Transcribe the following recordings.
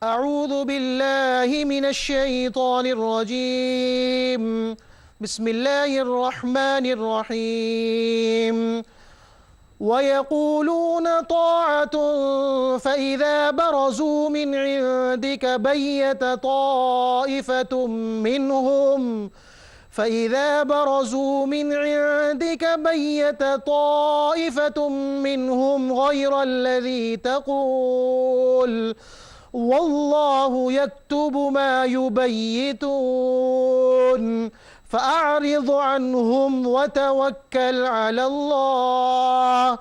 أعوذ بالله من الشيطان الرجيم. بسم الله الرحمن الرحيم. ويقولون طاعة فإذا برزوا من عندك بيت طائفة منهم فإذا برزوا من عندك بيت طائفة منهم غير الذي تقول والله يكتب ما يبيتون فأعرض عنهم وتوكل على الله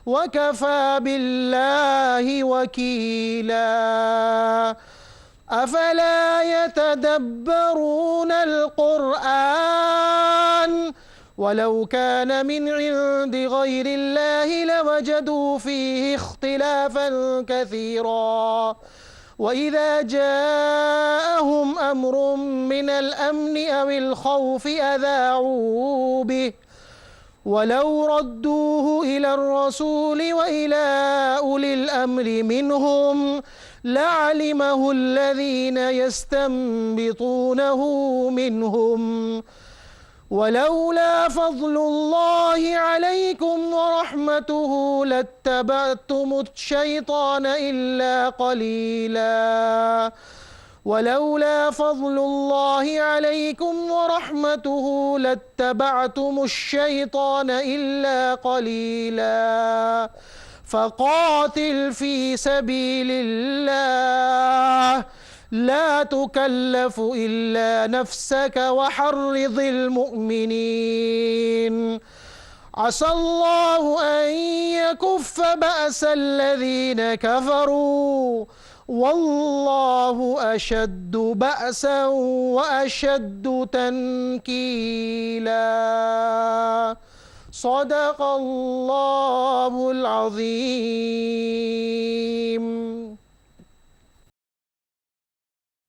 وكفى بالله وكيلا. أفلا يتدبرون القرآن ولو كان من عند غير الله لوجدوا فيه اختلافا كثيرا وإذا جاءهم أمر من الأمن أو الخوف أذاعوا به ولو ردوه إلى الرسول وإلى أولي الأمر منهم لعلمه الذين يستنبطونه منهم ولولا فضل الله عليكم ورحمته لاتبعتم الشيطان إلا قليلا ولولا فضل الله عليكم ورحمته لاتبعتم الشيطان إلا قليلا فقاتل في سبيل الله لا تكلف إلا نفسك وحرض المؤمنين عسى الله أن يكف بأس الذين كفروا والله أشد بأسا وأشد تنكيلا. صدق الله العظيم.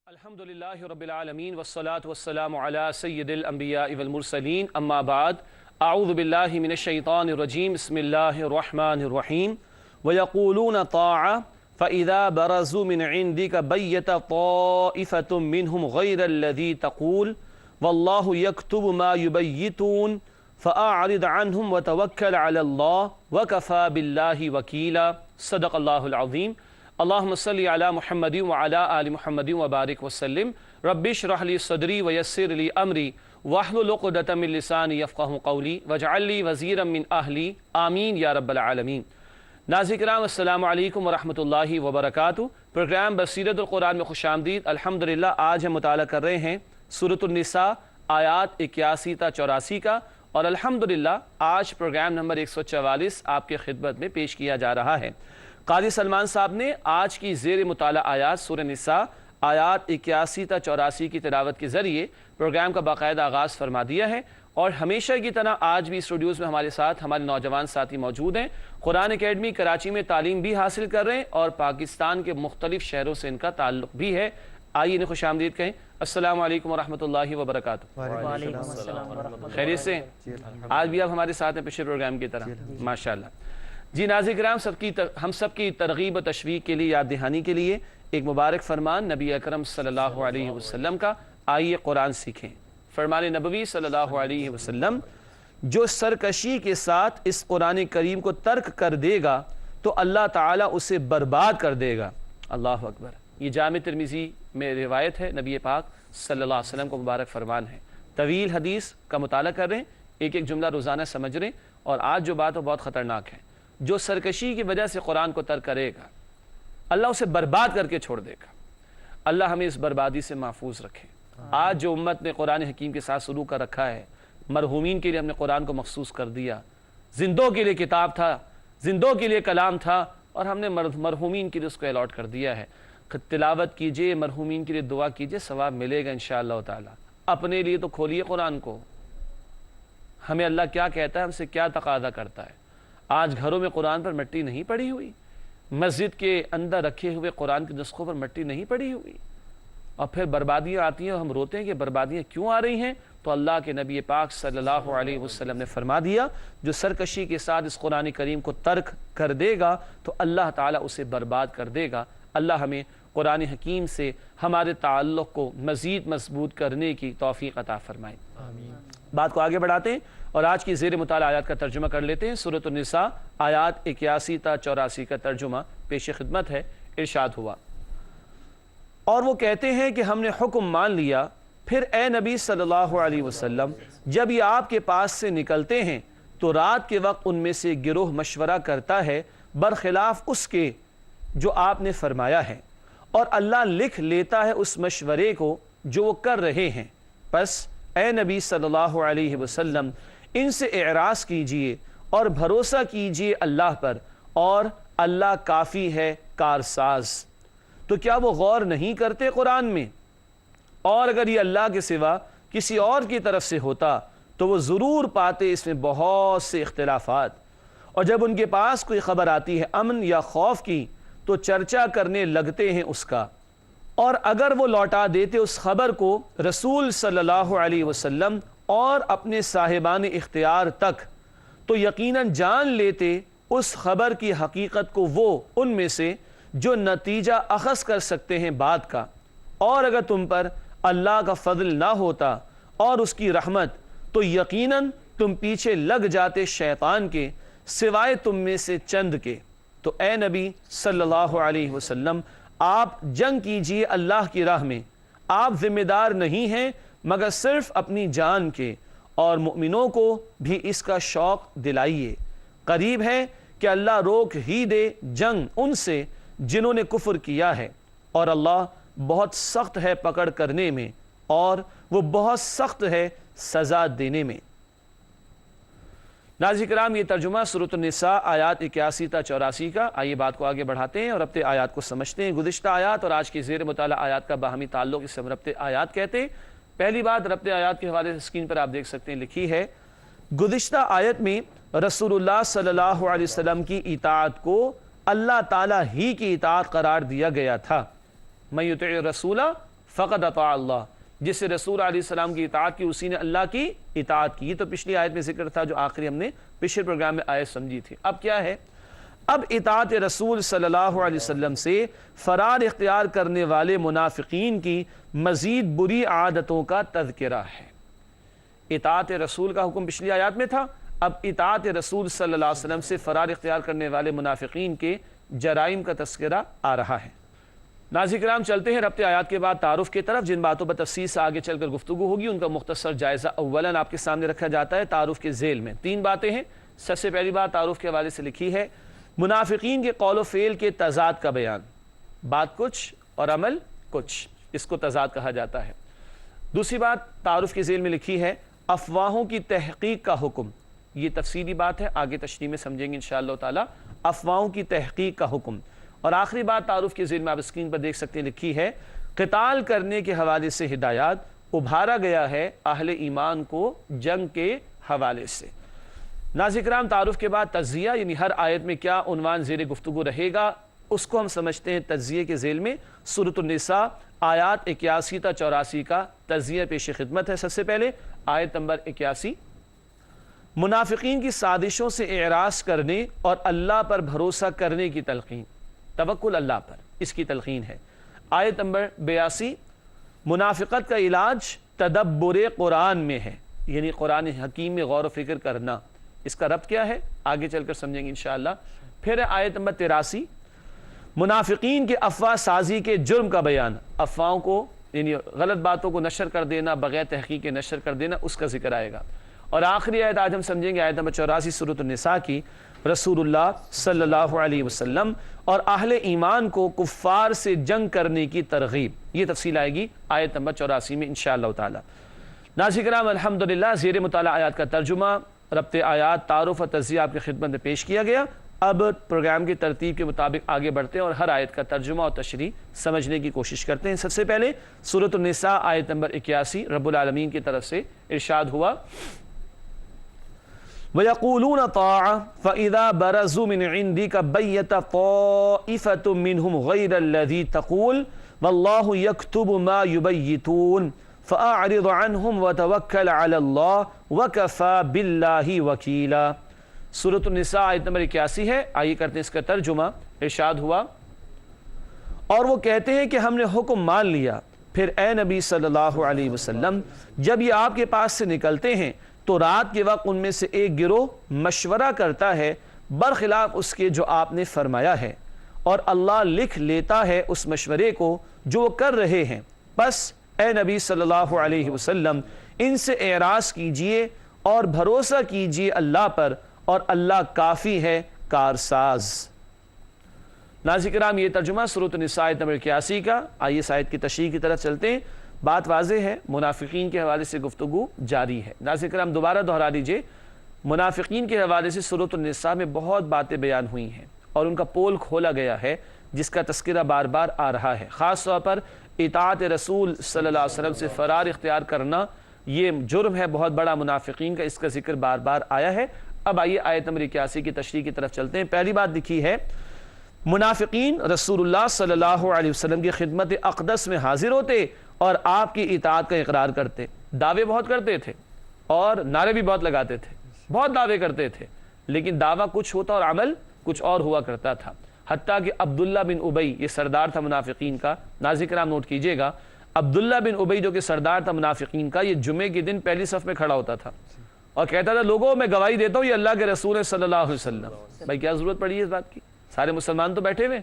الحمد لله رب العالمين والصلاة والسلام على سيد الأنبياء والمرسلين أما بعد أعوذ بالله من الشيطان الرجيم بسم الله الرحمن الرحيم ويقولون طاعة فإذا برزوا من عندك بيت طائفة منهم غير الذي تقول والله يكتب ما يبيتون فأعرض عنهم وتوكل على الله وكفى بالله وكيلا. صدق الله العظيم. اللهم صل على محمد وعلى آل محمد وبارك وسلم. رب اشرح لي صدري ويسر لي أمري واحلل عقدة من لساني يفقهوا قولي واجعل لي وزيرا من أهلي آمین یا رب العالمین. ناظرین کرام السلام علیکم ورحمۃ اللہ وبرکاتہ. پروگرام بصیرت القرآن میں خوش آمدید. الحمدللہ آج ہم مطالعہ کر رہے ہیں سورۃ النساء آیات 81 تا 84 کا، اور الحمدللہ آج پروگرام نمبر 144 آپ کے خدمت میں پیش کیا جا رہا ہے. قاری سلمان صاحب نے آج کی زیر مطالعہ آیات سورہ نساء آیات 81 تا 84 کی تلاوت کے ذریعے پروگرام کا باقاعدہ آغاز فرما دیا ہے، اور ہمیشہ کی طرح آج بھی اسٹوڈیوز میں ہمارے ساتھ ہمارے نوجوان ساتھی موجود ہیں. قرآن اکیڈمی کراچی میں تعلیم بھی حاصل کر رہے ہیں اور پاکستان کے مختلف شہروں سے ان کا تعلق بھی ہے. آئیے انہیں خوش آمدید کہیں. السلام علیکم ورحمۃ اللہ وبرکاتہ. وعلیکم السلام ورحمۃ اللہ. خیریت سے آج بھی آپ ہمارے ساتھ ہیں پچھلے پروگرام کی طرح ماشاءاللہ. جی ناظرین کرام ہم سب کی ترغیب و تشویق کے لیے، یاد دہانی کے لیے ایک مبارک فرمان نبی اکرم صلی اللہ علیہ وسلم کا. آئیے قرآن سیکھیں. فرمان نبوی صلی اللہ علیہ وسلم: جو سرکشی کے ساتھ اس قرآن کریم کو ترک کر دے گا تو اللہ تعالیٰ اسے برباد کر دے گا. اللہ اکبر. یہ جامع ترمذی میں روایت ہے، نبی پاک صلی اللہ علیہ وسلم کو مبارک فرمان ہے. طویل حدیث کا مطالعہ کر رہے ہیں، ایک ایک جملہ روزانہ سمجھ رہے ہیں، اور آج جو بات ہے بہت خطرناک ہے. جو سرکشی کی وجہ سے قرآن کو ترک کرے گا اللہ اسے برباد کر کے چھوڑ دے گا. اللہ ہمیں اس بربادی سے محفوظ رکھے. آج جو امت نے قرآن حکیم کے ساتھ سلوک کر رکھا ہے، مرحومین کے لیے ہم نے قرآن کو مخصوص کر دیا. زندوں کے لیے کتاب تھا، زندوں کے لیے کلام تھا، اور ہم نے مرحومین کے لیے اس کو الاٹ کر دیا ہے. تلاوت کیجئے، مرحومین کے لیے دعا کیجئے، ثواب ملے گا انشاءاللہ تعالی. اپنے لیے تو کھولیے قرآن کو. ہمیں اللہ کیا کہتا ہے، ہم سے کیا تقاضا کرتا ہے. آج گھروں میں قرآن پر مٹی نہیں پڑی ہوئی، مسجد کے اندر رکھے ہوئے قرآن کے نسخوں پر مٹی نہیں پڑی ہوئی، اور پھر بربادیاں آتی ہیں اور ہم روتے ہیں کہ بربادیاں کیوں آ رہی ہیں. تو اللہ کے نبی پاک صلی اللہ علیہ وسلم نے فرما دیا جو سرکشی کے ساتھ اس قرآن کریم کو ترک کر دے گا تو اللہ تعالیٰ اسے برباد کر دے گا. اللہ ہمیں قرآن حکیم سے ہمارے تعلق کو مزید مضبوط کرنے کی توفیق عطا فرمائے۔ بات کو آگے بڑھاتے ہیں اور آج کی زیر مطالعہ آیات کا ترجمہ کر لیتے ہیں۔ سورۃ النساء آیات 81 تا 84 کا ترجمہ پیش خدمت ہے۔ ارشاد ہوا، اور وہ کہتے ہیں کہ ہم نے حکم مان لیا، پھر اے نبی صلی اللہ علیہ وسلم جب یہ آپ کے پاس سے نکلتے ہیں تو رات کے وقت ان میں سے گروہ مشورہ کرتا ہے برخلاف اس کے جو آپ نے فرمایا ہے، اور اللہ لکھ لیتا ہے اس مشورے کو جو وہ کر رہے ہیں۔ پس اے نبی صلی اللہ علیہ وسلم ان سے اعراض کیجئے اور بھروسہ کیجئے اللہ پر، اور اللہ کافی ہے کارساز۔ تو کیا وہ غور نہیں کرتے قرآن میں؟ اور اگر یہ اللہ کے سوا کسی اور کی طرف سے ہوتا تو وہ ضرور پاتے اس میں بہت سے اختلافات، اور جب ان کے پاس کوئی خبر آتی ہے امن یا خوف کی تو چرچا کرنے لگتے ہیں اس کا، اور اگر وہ لوٹا دیتے اس خبر کو رسول صلی اللہ علیہ وسلم اور اپنے صاحبان اختیار تک تو یقیناً جان لیتے اس خبر کی حقیقت کو وہ ان میں سے جو نتیجہ اخذ کر سکتے ہیں بات کا، اور اگر تم پر اللہ کا فضل نہ ہوتا اور اس کی رحمت تو یقیناً تم پیچھے لگ جاتے شیطان کے سوائے تم میں سے چند کے۔ تو اے نبی صلی اللہ علیہ وسلم آپ جنگ کیجئے اللہ کی راہ میں، آپ ذمہ دار نہیں ہیں مگر صرف اپنی جان کے، اور مؤمنوں کو بھی اس کا شوق دلائیے۔ قریب ہے کہ اللہ روک ہی دے جنگ ان سے جنہوں نے کفر کیا ہے، اور اللہ بہت سخت ہے پکڑ کرنے میں، اور وہ بہت سخت ہے سزا دینے میں۔ ناظرین کرام، یہ ترجمہ سورۃ النساء آیات 81 تا 84 کا۔ آئیے بات کو آگے بڑھاتے ہیں اور ربط آیات کو سمجھتے ہیں۔ گزشتہ آیات اور آج کی زیر مطالعہ آیات کا باہمی تعلق اسے ہم ربط آیات کہتے ہیں۔ پہلی بات ربط آیات کے حوالے سے اسکرین پر آپ دیکھ سکتے ہیں لکھی ہے، گزشتہ آیت میں رسول اللہ صلی اللہ علیہ وسلم کی اطاعت کو اللہ تعالیٰ ہی کی اطاعت قرار دیا گیا تھا۔ من یطع الرسول فقد اطاع اللہ، جس سے رسول علیہ السلام کی اطاعت کی اسی نے اللہ کی اطاعت کی۔ یہ تو پچھلی آیت میں ذکر تھا جو آخری ہم نے پچھلے پروگرام میں آیت سمجھی تھی۔ اب کیا ہے؟ اب اطاعت رسول صلی اللہ علیہ وسلم سے فرار اختیار کرنے والے منافقین کی مزید بری عادتوں کا تذکرہ ہے۔ اطاعت رسول کا حکم پچھلی آیات میں تھا، اب اطاعت رسول صلی اللہ علیہ وسلم سے فرار اختیار کرنے والے منافقین کے جرائم کا تذکرہ آ رہا ہے۔ ناظرین کرام، چلتے ہیں ربط آیات کے بعد تعارف کی طرف۔ جن باتوں پر تفصیل سے آگے چل کر گفتگو ہوگی ان کا مختصر جائزہ اولاً آپ کے سامنے رکھا جاتا ہے۔ تعارف کے ذیل میں 3 باتیں ہیں۔ سب سے پہلی بات تعارف کے حوالے سے لکھی ہے، منافقین کے قول و فعل کے تضاد کا بیان، بات کچھ اور عمل کچھ، اس کو تضاد کہا جاتا ہے۔ دوسری بات تعارف کے ذیل میں لکھی ہے، افواہوں کی تحقیق کا حکم۔ یہ تفصیلی بات ہے، آگے تشریح میں سمجھیں گے انشاءاللہ تعالی۔ افواہوں کی تحقیق کا حکم۔ اور آخری بات تعارف کے ذیل میں آپ اسکرین پر دیکھ سکتے ہیں لکھی ہے، قتال کرنے کے حوالے سے ہدایات، ابھارا گیا ہے اہل ایمان کو جنگ کے حوالے سے۔ ناظرین کرام، تعارف کے بعد تجزیہ، یعنی ہر آیت میں کیا عنوان زیر گفتگو رہے گا اس کو ہم سمجھتے ہیں تجزیے کے ذیل میں۔ سورۃ النساء آیات 81 تا 84 کا تجزیہ پیش خدمت ہے۔ سب سے پہلے آیت نمبر 81، منافقین کی سازشوں سے اعراض کرنے اور اللہ پر بھروسہ کرنے کی تلقین، توکل اللہ پر، اس کی تلقین ہے۔ آیت نمبر 82، منافقت کا علاج تدبر قرآن میں ہے، یعنی قرآن حکیم میں غور و فکر کرنا۔ اس کا ربط کیا ہے آگے چل کر سمجھیں گے انشاءاللہ۔ پھر آیت نمبر 83، منافقین کے افواہ سازی کے جرم کا بیان، افواہوں کو یعنی غلط باتوں کو نشر کر دینا، بغیر تحقیق کے نشر کر دینا، اس کا ذکر آئے گا۔ اور آخری آیت آج ہم سمجھیں گے آیت نمبر 84 سورۃ النساء کی، رسول اللہ صلی اللہ علیہ وسلم اور اہل ایمان کو کفار سے جنگ کرنے کی ترغیب۔ یہ تفصیل آئے گی آیت نمبر 84 میں انشاءاللہ تعالی۔ ناظرین کرام، الحمدللہ زیر مطالعہ آیات کا ترجمہ، ربط آیات، تعارف اور تجزیہ آپ کی خدمت میں پیش کیا گیا۔ اب پروگرام کی ترتیب کے مطابق آگے بڑھتے ہیں اور ہر آیت کا ترجمہ اور تشریح سمجھنے کی کوشش کرتے ہیں۔ سب سے پہلے سورۃ النساء آیت نمبر 81، رب العالمین کی طرف سے ارشاد ہوا، وَيَقُولُونَ طَاعَةً فَإِذَا بَرَزُوا مِنْ عِنْدِكَ بَيَّتَ طَائِفَةٌ مِّنْهُمْ غَيْرَ الَّذِي تَقُولُ وَاللَّهُ يَكْتُبُ مَا يُبَيِّتُونَ فَأَعْرِضْ عَنْهُمْ وَتَوَكَّلْ عَلَى اللَّهِ وَكَفَى بِاللَّهِ وَكِيلًا۔ سورۃ النساء آیت نمبر 81 ہے۔ آئیے کرتے ہیں اس کا ترجمہ۔ ارشاد ہوا، اور وہ کہتے ہیں کہ ہم نے حکم مان لیا۔ پھر اے نبی صلی اللہ علیہ وسلم جب یہ آپ کے پاس سے نکلتے ہیں تو رات کے وقت ان میں سے ایک گروہ مشورہ کرتا ہے برخلاف اس کے جو آپ نے فرمایا ہے، اور اللہ لکھ لیتا ہے اس مشورے کو جو وہ کر رہے ہیں۔ بس اے نبی صلی اللہ علیہ وسلم ان سے اعراض کیجئے اور بھروسہ کیجئے اللہ پر، اور اللہ کافی ہے کارساز۔ ناظرین کرام، یہ ترجمہ سورۃ النساء آیت نمبر 81 کا۔ آئیے اس آیت کی تشریح کی طرف چلتے ہیں۔ بات واضح ہے، منافقین کے حوالے سے گفتگو جاری ہے۔ ناظرین کرام دوبارہ دہرا دیجئے، منافقین کے حوالے سے سورۃ النساء میں بہت باتیں بیان ہوئی ہیں اور ان کا پول کھولا گیا ہے، جس کا تذکرہ بار بار آ رہا ہے۔ خاص طور پر اطاعت رسول صلی اللہ علیہ وسلم سے فرار اختیار کرنا یہ جرم ہے بہت بڑا منافقین کا، اس کا ذکر بار بار آیا ہے۔ اب آئیے آیت نمبر 81 کی تشریح کی طرف چلتے ہیں۔ پہلی بات لکھی ہے، منافقین رسول اللہ صلی اللہ علیہ وسلم کی خدمت اقدس میں حاضر ہوتے اور آپ کی اطاعت کا اقرار کرتے، دعوے بہت کرتے تھے اور نعرے بھی بہت لگاتے تھے، بہت دعوے کرتے تھے، لیکن دعویٰ کچھ ہوتا اور عمل کچھ اور ہوا کرتا تھا۔ حتیٰ کہ عبداللہ بن ابی، یہ سردار تھا منافقین کا، ناظرین کرام نوٹ کیجئے گا، عبداللہ بن ابی جو کہ سردار تھا منافقین کا، یہ جمعے کے دن پہلی صف میں کھڑا ہوتا تھا اور کہتا تھا لوگوں میں گواہی دیتا ہوں یہ اللہ کے رسول ہے صلی اللہ علیہ وسلم۔ بھائی کیا ضرورت پڑی ہے اس بات کی؟ سارے مسلمان تو بیٹھے ہوئے،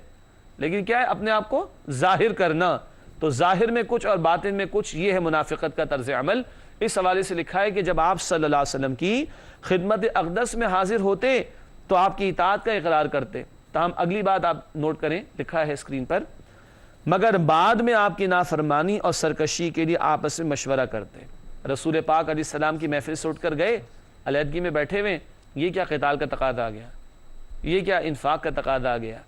لیکن کیا ہے اپنے آپ کو ظاہر کرنا، تو ظاہر میں کچھ اور باطن میں کچھ، یہ ہے منافقت کا طرز عمل۔ اس حوالے سے لکھا ہے کہ جب آپ صلی اللہ علیہ وسلم کی خدمت اقدس میں حاضر ہوتے تو آپ کی اطاعت کا اقرار کرتے۔ تاہم اگلی بات آپ نوٹ کریں، لکھا ہے اسکرین پر، مگر بعد میں آپ کی نافرمانی اور سرکشی کے لیے آپس میں مشورہ کرتے۔ رسول پاک علیہ السلام کی محفل سے اٹھ کر گئے، علیحدگی میں بیٹھے ہوئے، یہ کیا قتال کا تقاضا آ گیا، یہ کیا انفاق کا تقاضا آ گیا،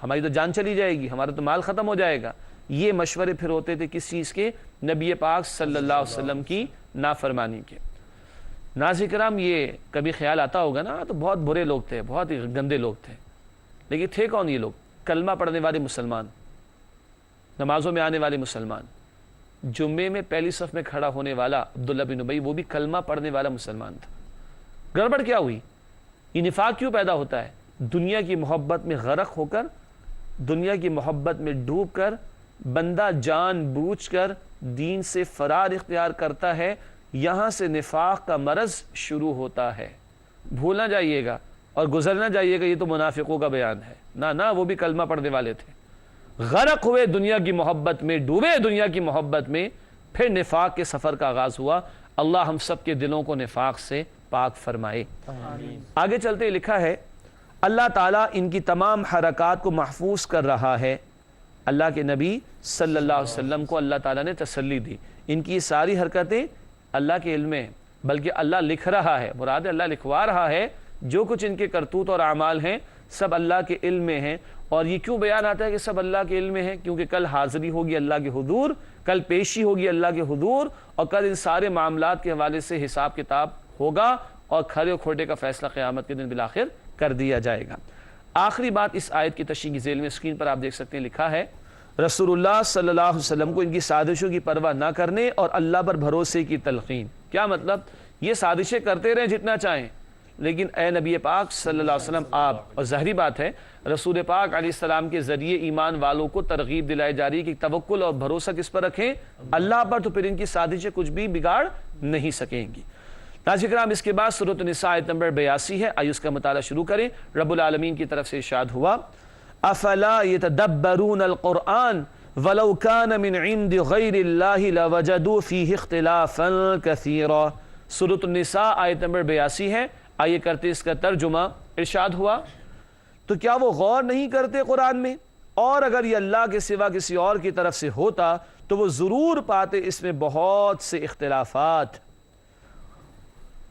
ہماری تو جان چلی جائے گی، ہمارا تو مال ختم ہو جائے گا۔ یہ مشورے پھر ہوتے تھے کس چیز کے؟ نبی پاک صلی اللہ علیہ وسلم کی نافرمانی کے۔ ناظرین کرام یہ کبھی خیال آتا ہوگا نا، تو بہت برے لوگ تھے، بہت ہی گندے لوگ تھے، لیکن تھے کون یہ لوگ؟ کلمہ پڑھنے والے مسلمان، نمازوں میں آنے والے مسلمان، جمعے میں پہلی صف میں کھڑا ہونے والا عبداللہ بن ابی، وہ بھی کلمہ پڑھنے والا مسلمان تھا۔ گڑبڑ کیا ہوئی؟ یہ نفاق کیوں پیدا ہوتا ہے؟ دنیا کی محبت میں غرق ہو کر، دنیا کی محبت میں ڈوب کر بندہ جان بوجھ کر دین سے فرار اختیار کرتا ہے، یہاں سے نفاق کا مرض شروع ہوتا ہے۔ بھولنا جائیے گا اور گزرنا جائیے گا یہ تو منافقوں کا بیان ہے، نہ وہ بھی کلمہ پڑھنے والے تھے، غرق ہوئے دنیا کی محبت میں، ڈوبے دنیا کی محبت میں، پھر نفاق کے سفر کا آغاز ہوا۔ اللہ ہم سب کے دلوں کو نفاق سے پاک فرمائے۔ آگے چلتے لکھا ہے، اللہ تعالیٰ ان کی تمام حرکات کو محفوظ کر رہا ہے۔ اللہ کے نبی صلی اللہ علیہ وسلم کو اللہ تعالیٰ نے تسلی دی، ان کی ساری حرکتیں اللہ کے علم میں، بلکہ اللہ لکھ رہا ہے، مراد اللہ لکھوا رہا ہے، جو کچھ ان کے کرتوت اور اعمال ہیں سب اللہ کے علم میں ہیں۔ اور یہ کیوں بیان آتا ہے کہ سب اللہ کے علم میں ہیں؟ کیونکہ کل حاضری ہوگی اللہ کے حضور، کل پیشی ہوگی اللہ کے حضور، اور کل ان سارے معاملات کے حوالے سے حساب کتاب ہوگا اور کھرے و کھوٹے کا فیصلہ قیامت کے دن بالآخر کر دیا جائے گا۔ آخری بات اس آیت کی تشریح کی ذیل میں اسکرین پر آپ دیکھ سکتے ہیں، لکھا ہے رسول اللہ صلی اللہ علیہ وسلم کو ان کی سازشوں کی پرواہ نہ کرنے اور اللہ پر بھروسے کی تلقین۔ کیا مطلب؟ یہ سازشیں کرتے رہیں جتنا چاہیں، لیکن اے نبی پاک صلی اللہ علیہ وسلم آپ، اور ظاہری بات ہے رسول پاک علیہ السلام کے ذریعے ایمان والوں کو ترغیب دلائی جا رہی ہے کہ توکل اور بھروسہ کس پر رکھیں؟ اللہ پر، تو پھر ان کی سازشیں کچھ بھی بگاڑ نہیں سکیں گی۔ ناظرین کرام اس کے بعد سورۃ النساء آیت نمبر 82 ہے، آئیے اس کا مطالعہ شروع کریں۔ رب العالمین کی طرف سے ارشاد ہوا، افلا يتدبرون القرآن ولو كان من عند غیر اللہ لوجدوا فیہ اختلافا کثیرا۔ سورۃ النساء آیت نمبر 82 ہے، آئیے کرتے اس کا ترجمہ۔ ارشاد ہوا، تو کیا وہ غور نہیں کرتے قرآن میں؟ اور اگر یہ اللہ کے سوا کسی اور کی طرف سے ہوتا تو وہ ضرور پاتے اس میں بہت سے اختلافات۔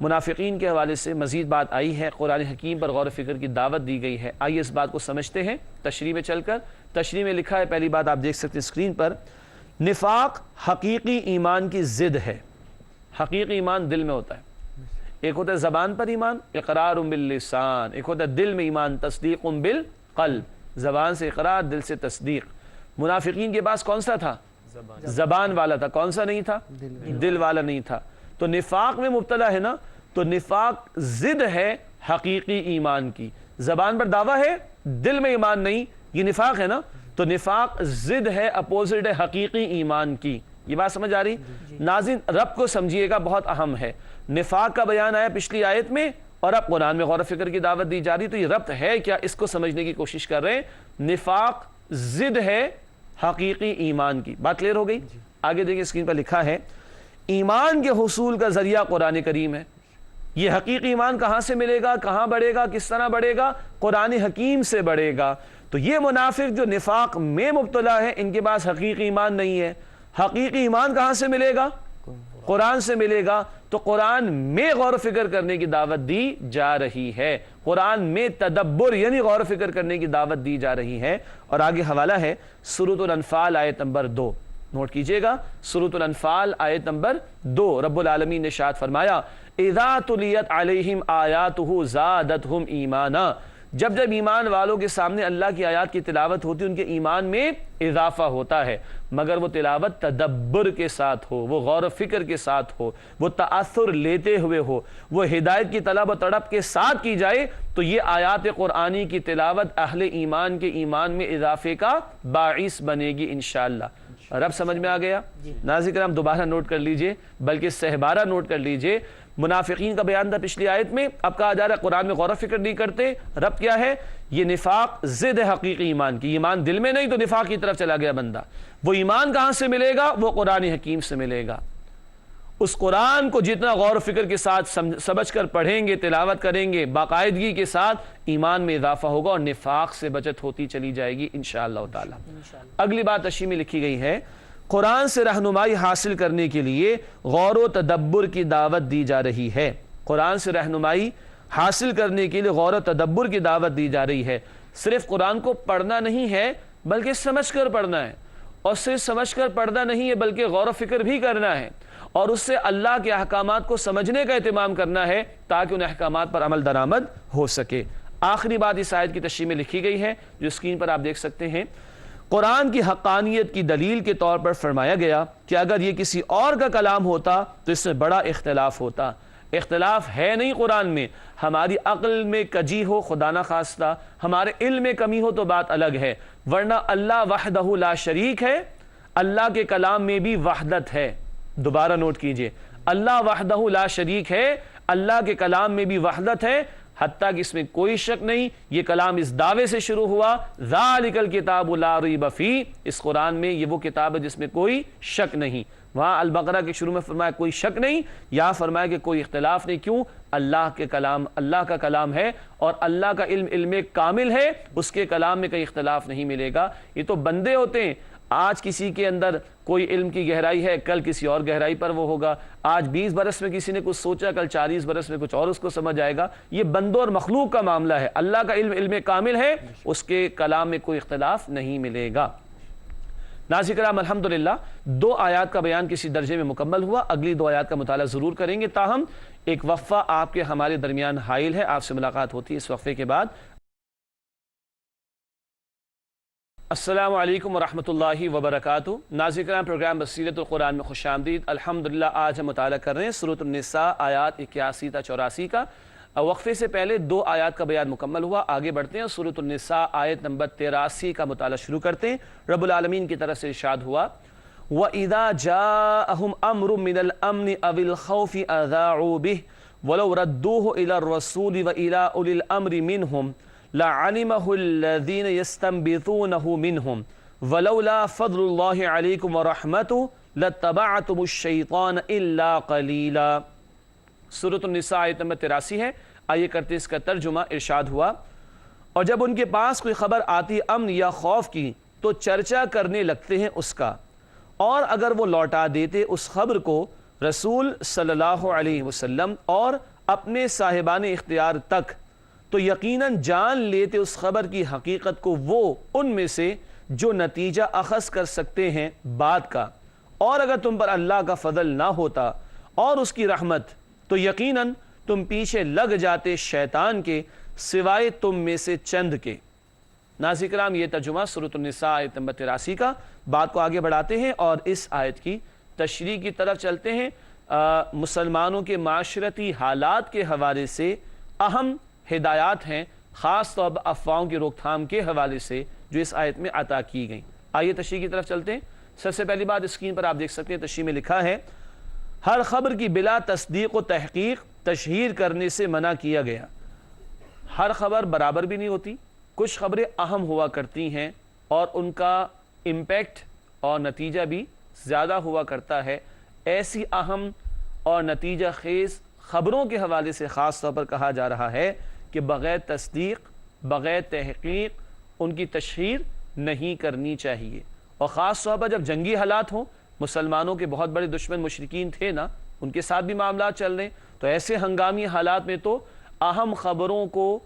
منافقین کے حوالے سے مزید بات آئی ہے، قرآن حکیم پر غور و فکر کی دعوت دی گئی ہے۔ آئیے اس بات کو سمجھتے ہیں تشریح میں چل کر۔ تشریح میں لکھا ہے، پہلی بات آپ دیکھ سکتے ہیں اسکرین پر، نفاق حقیقی ایمان کی ضد ہے۔ حقیقی ایمان دل میں ہوتا ہے، ایک ہوتا ہے زبان پر ایمان، اقرار باللسان، ایک ہوتا ہے دل میں ایمان، تصدیق بالقلب، زبان سے اقرار، دل سے تصدیق۔ منافقین کے پاس کون سا تھا؟ زبان والا تھا، کون سا نہیں تھا؟ دل والا نہیں تھا۔ تو نفاق میں مبتلا ہے نا، تو نفاق ضد ہے حقیقی ایمان کی، زبان پر دعویٰ ہے، دل میں ایمان نہیں، یہ نفاق ہے نا۔ تو تو نفاق ضد ہے، اپوزٹ ہے حقیقی ایمان کی. یہ بات سمجھ آ رہی؟ ناظرین رب کو سمجھیے گا، بہت اہم ہے. نفاق کا بیان آیا پچھلی آیت میں اور اب قرآن میں غور و فکر کی دعوت دی جا رہی. تو یہ ربط ہے کیا، اس کو سمجھنے کی کوشش کر رہے ہیں. نفاق ضد ہے حقیقی ایمان کی. بات کلیئر ہو گئی؟ آگے دیکھیں اسکرین پر لکھا ہے ایمان کے حصول کا ذریعہ قرآن کریم ہے. یہ حقیقی ایمان کہاں سے ملے گا، کہاں بڑھے گا، کس طرح بڑھے گا؟ قرآن حکیم سے بڑھے گا. تو یہ منافق جو نفاق میں مبتلا ہے ان کے پاس حقیقی ایمان نہیں ہے. حقیقی ایمان کہاں سے ملے گا؟ قرآن سے ملے گا. تو قرآن میں غور و فکر کرنے کی دعوت دی جا رہی ہے. قرآن میں تدبر یعنی غور و فکر کرنے کی دعوت دی جا رہی ہے. اور آگے حوالہ ہے سورۃ الانفال آیت نمبر 2. نوٹ کیجئے گا، سورۃ الانفال آیت نمبر 2. رب العالمین نے ارشاد فرمایا اذا تلیت علیہم آیاتہ زادتہم ایمانا. جب جب ایمان والوں کے سامنے اللہ کی آیات کی تلاوت ہوتی ان کے ایمان میں اضافہ ہوتا ہے، مگر وہ تلاوت تدبر کے ساتھ ہو، وہ غور و فکر کے ساتھ ہو، وہ تأثر لیتے ہوئے ہو، وہ ہدایت کی طلب و تڑپ کے ساتھ کی جائے. تو یہ آیات قرآنی کی تلاوت اہل ایمان کے ایمان میں اضافے کا باعث بنے گی انشاءاللہ. رب سمجھ میں آ گیا؟ ناظرین کرام دوبارہ نوٹ کر لیجئے، بلکہ سہبارہ نوٹ کر لیجئے. منافقین کا بیان تھا پچھلی آیت میں، اب کہا جا رہا ہے قرآن میں غور و فکر نہیں کرتے. رب کیا ہے؟ یہ نفاق ضد ہے حقیقی ایمان کی. ایمان دل میں نہیں تو نفاق کی طرف چلا گیا بندہ. وہ ایمان کہاں سے ملے گا؟ وہ قرآن حکیم سے ملے گا. اس قرآن کو جتنا غور و فکر کے ساتھ سمجھ کر پڑھیں گے، تلاوت کریں گے، باقاعدگی کے ساتھ ایمان میں اضافہ ہوگا اور نفاق سے بچت ہوتی چلی جائے گی انشاءاللہ تعالی. اگلی بات تشریح میں لکھی گئی ہے قرآن سے رہنمائی حاصل کرنے کے لیے غور و تدبر کی دعوت دی جا رہی ہے. قرآن سے رہنمائی حاصل کرنے کے لیے غور و تدبر کی دعوت دی جا رہی ہے. صرف قرآن کو پڑھنا نہیں ہے بلکہ سمجھ کر پڑھنا ہے. اور صرف سمجھ کر پڑھنا نہیں ہے بلکہ غور و فکر بھی کرنا ہے اور اس سے اللہ کے احکامات کو سمجھنے کا اہتمام کرنا ہے تاکہ ان احکامات پر عمل درآمد ہو سکے. آخری بات اس آیت کی تشریح میں لکھی گئی ہے جو اسکرین پر آپ دیکھ سکتے ہیں. قرآن کی حقانیت کی دلیل کے طور پر فرمایا گیا کہ اگر یہ کسی اور کا کلام ہوتا تو اس میں بڑا اختلاف ہوتا. اختلاف ہے نہیں قرآن میں. ہماری عقل میں کجی ہو خدا نہ خواستہ، ہمارے علم میں کمی ہو تو بات الگ ہے، ورنہ اللہ وحدہ لا شریک ہے. اللہ کے کلام میں بھی وحدت ہے. دوبارہ نوٹ کیجئے، اللہ وحدہ لا شریک ہے، اللہ کے کلام میں بھی وحدت ہے. حتیٰ کہ اس میں کوئی شک نہیں، یہ کلام اس دعوے سے شروع ہوا ذالک الکتاب لا ریب فیہ. اس قرآن میں یہ وہ کتاب ہے جس میں کوئی شک نہیں. وہاں البقرہ کے شروع میں فرمایا کوئی شک نہیں، یا فرمایا کہ کوئی اختلاف نہیں. کیوں؟ اللہ کے کلام اللہ کا کلام ہے اور اللہ کا علم علم کامل ہے، اس کے کلام میں کوئی اختلاف نہیں ملے گا. یہ تو بندے ہوتے ہیں، آج کسی کے اندر کوئی علم کی گہرائی ہے، کل کسی اور گہرائی پر وہ ہوگا. آج 20 برس میں کسی نے کچھ سوچا، کل 40 برس میں کچھ اور اس کو سمجھ آئے گا. یہ بندوں اور مخلوق کا معاملہ ہے. اللہ کا علم علم کامل ہے، اس کے کلام میں کوئی اختلاف نہیں ملے گا. ناظرین کرام الحمدللہ 2 آیات کا بیان کسی درجے میں مکمل ہوا. اگلی 2 آیات کا مطالعہ ضرور کریں گے. تاہم ایک وقفہ آپ کے ہمارے درمیان حائل ہے، آپ سے ملاقات ہوتی ہے اس وقفے کے بعد. السلام علیکم ورحمۃ اللہ وبرکاتہ. ناظرین کرام پروگرام بصیرت القرآن میں خوش آمدید. الحمدللہ آج ہم مطالعہ کر رہے ہیں سورۃ النساء آیات 81 تا 84 کا. وقفے سے پہلے 2 آیات کا بیان مکمل ہوا. آگے بڑھتے ہیں، سورۃ النساء آیت نمبر 83 کا مطالعہ شروع کرتے ہیں. رب العالمین کی طرف سے ارشاد ہوا وَإِذَا جَاءَهُمْ أَمْرٌ مِّنَ الْأَمْنِ أَوِ الْخَوْفِ أَذَاعُوا بِهِ وَلَوْ رَدُّوهُ إِلَى الرَّسُولِ وَإِلَى أُولِي الْأَمْرِ مِنْهُمْ لَعَلِمَهُ الَّذِينَ يَسْتَنبِطُونَهُ مِنْهُمْ وَلَوْلَا فَضْلُ اللَّهِ عَلَيْكُمْ وَرَحْمَتُهُ لَاتَّبَعْتُمُ الشَّيْطَانَ إِلَّا قَلِيلًا. سورۃ النساء آیت نمبر 83 ہے. آئیے کرتے اس کا ترجمہ. ارشاد ہوا اور جب ان کے پاس کوئی خبر آتی امن یا خوف کی تو چرچا کرنے لگتے ہیں اس کا، اور اگر وہ لوٹا دیتے اس خبر کو رسول صلی اللہ علیہ وسلم اور اپنے صاحبان اختیار تک تو یقیناً جان لیتے اس خبر کی حقیقت کو وہ ان میں سے جو نتیجہ اخذ کر سکتے ہیں بات کا. اور اگر تم پر اللہ کا فضل نہ ہوتا اور اس کی رحمت تو یقیناً تم پیچھے لگ جاتے شیطان کے سوائے تم میں سے چند کے. ناظرین کرام یہ ترجمہ سورۃ النساء آیت نمبر 83 کا. بات کو آگے بڑھاتے ہیں اور اس آیت کی تشریح کی طرف چلتے ہیں. مسلمانوں کے معاشرتی حالات کے حوالے سے اہم ہدایات ہیں، خاص طور پر افواہوں کی روک تھام کے حوالے سے جو اس آیت میں عطا کی گئیں۔ آئیے تشریح کی طرف چلتے ہیں۔ سب سے پہلی بات اسکرین پر آپ دیکھ سکتے ہیں، تشریح میں لکھا ہے ہر خبر کی بلا تصدیق و تحقیق تشہیر کرنے سے منع کیا گیا۔ ہر خبر برابر بھی نہیں ہوتی، کچھ خبریں اہم ہوا کرتی ہیں اور ان کا امپیکٹ اور نتیجہ بھی زیادہ ہوا کرتا ہے۔ ایسی اہم اور نتیجہ خیز خبروں کے حوالے سے خاص طور پر کہا جا رہا ہے کہ بغیر تصدیق، بغیر تحقیق ان کی تشہیر نہیں کرنی چاہیے۔ اور خاص طور پر جب جنگی حالات ہوں، مسلمانوں کے بہت بڑے دشمن مشرکین تھے نا، ان کے ساتھ بھی معاملات چل رہے ہیں، تو ایسے ہنگامی حالات میں تو اہم خبروں کو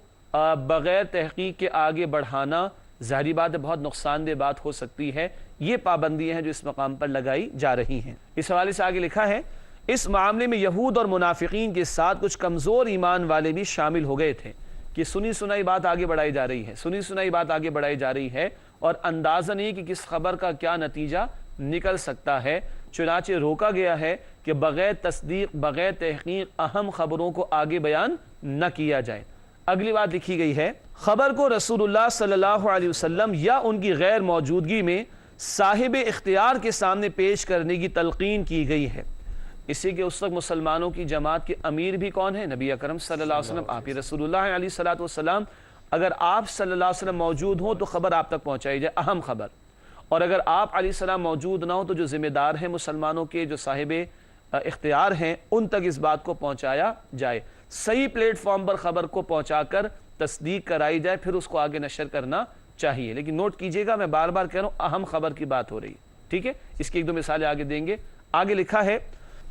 بغیر تحقیق کے آگے بڑھانا ظاہری بات ہے بہت نقصان دہ بات ہو سکتی ہے۔ یہ پابندیاں ہیں جو اس مقام پر لگائی جا رہی ہیں۔ اس حوالے سے آگے لکھا ہے اس معاملے میں یہود اور منافقین کے ساتھ کچھ کمزور ایمان والے بھی شامل ہو گئے تھے کہ سنی سنائی بات آگے بڑھائی جا رہی ہے، سنی سنائی بات آگے بڑھائی جا رہی ہے اور اندازہ نہیں کہ کس خبر کا کیا نتیجہ نکل سکتا ہے، چنانچہ روکا گیا ہے کہ بغیر تصدیق، بغیر تحقیق اہم خبروں کو آگے بیان نہ کیا جائے۔ اگلی بات لکھی گئی ہے خبر کو رسول اللہ صلی اللہ علیہ وسلم یا ان کی غیر موجودگی میں صاحب اختیار کے سامنے پیش کرنے کی تلقین کی گئی ہے۔ اسی کے اس وقت مسلمانوں کی جماعت کے امیر بھی کون ہیں؟ نبی اکرم صلی اللہ علیہ وسلم، آپ ہی رسول اللہ علیہ السلام۔ اگر آپ صلی اللہ علیہ وسلم موجود ہوں تو خبر آپ تک پہنچائی جائے، اہم خبر، اور اگر آپ علیہ السلام موجود نہ ہوں تو جو ذمہ دار ہیں مسلمانوں کے، جو صاحب اختیار ہیں، ان تک اس بات کو پہنچایا جائے، صحیح پلیٹ فارم پر خبر کو پہنچا کر تصدیق کرائی جائے، پھر اس کو آگے نشر کرنا چاہیے۔ لیکن نوٹ کیجئے گا، میں بار بار کہہ رہا ہوں اہم خبر کی بات ہو رہی ہے، ٹھیک ہے؟ اس کی ایک دو مثالیں آگے دیں گے۔ آگے لکھا ہے